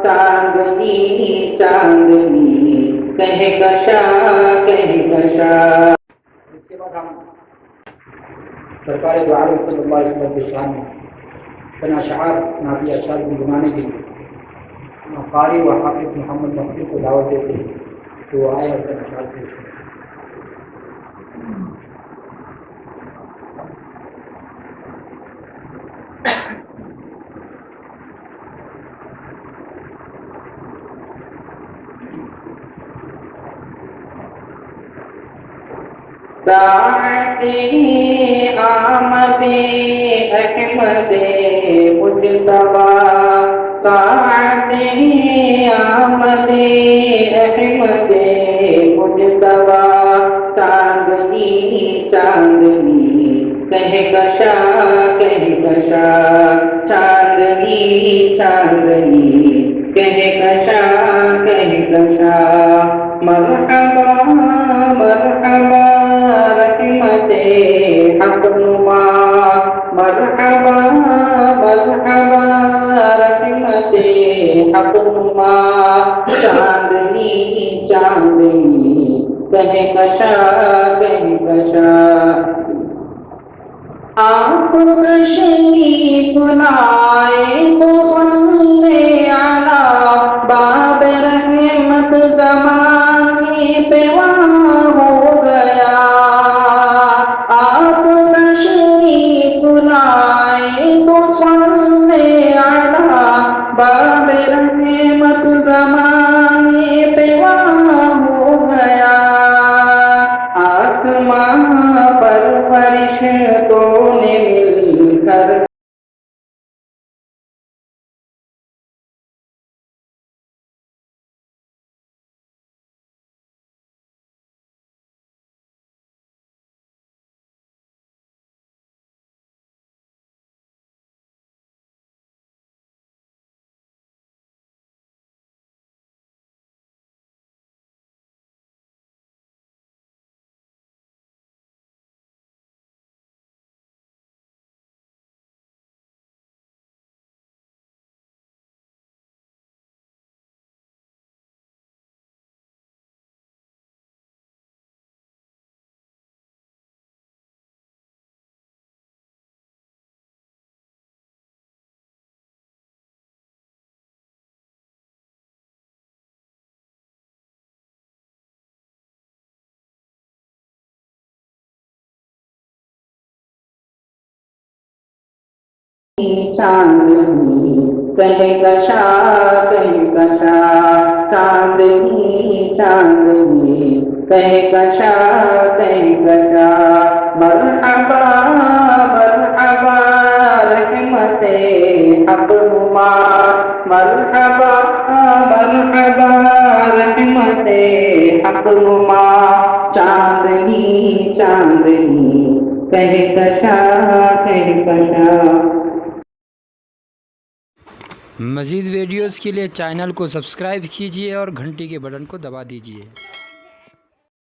چاندنی چاندنی کہکشا کہکشا۔ اس کے بعد ہم سرکار دو عالم صلی اللہ علیہ وسلم کے شان میں چند اشعار نعتیہ اشعار گنگنانے کے لیے قاری و حافظ محمد محسن کو دعوت دیتے ہیں تو وہ آئے اور چند اشعار پیش کریں۔ ساعت آمد احمد مجتبی، ساعت آمد احمد مجتبی، چاندنی چاندنی کہکشا کہکشا، چاندنی چاندنی کہکشا کہکشا، مرحبا مرحبا رحمت حق نما، مرحبا مرحبا رحمت حق نما، چاندنی چاندنی کہکشا کہکشا۔ آپ تشریف لائے تو صلی علی باب رحمت، زمانے پہ وہاں ہو گیا۔ آپ تشریف لائے تو صلی علی باب رحمت، زمانے پہ وہاں ہو گیا۔ آسمان پر فرشتوں نے مل کر چاندنی کہکشا کہکشا، چاندنی چاندنی کہکشا کہکشا، مرحبا مرحبا رحمت حق نما، مرحبا مرحبا رحمت حق نما، چاندنی چاندنی کہکشا کہکشا۔ مزید ویڈیوز کے لیے چینل کو سبسکرائب کیجیے اور گھنٹی کے بٹن کو دبا دیجیے۔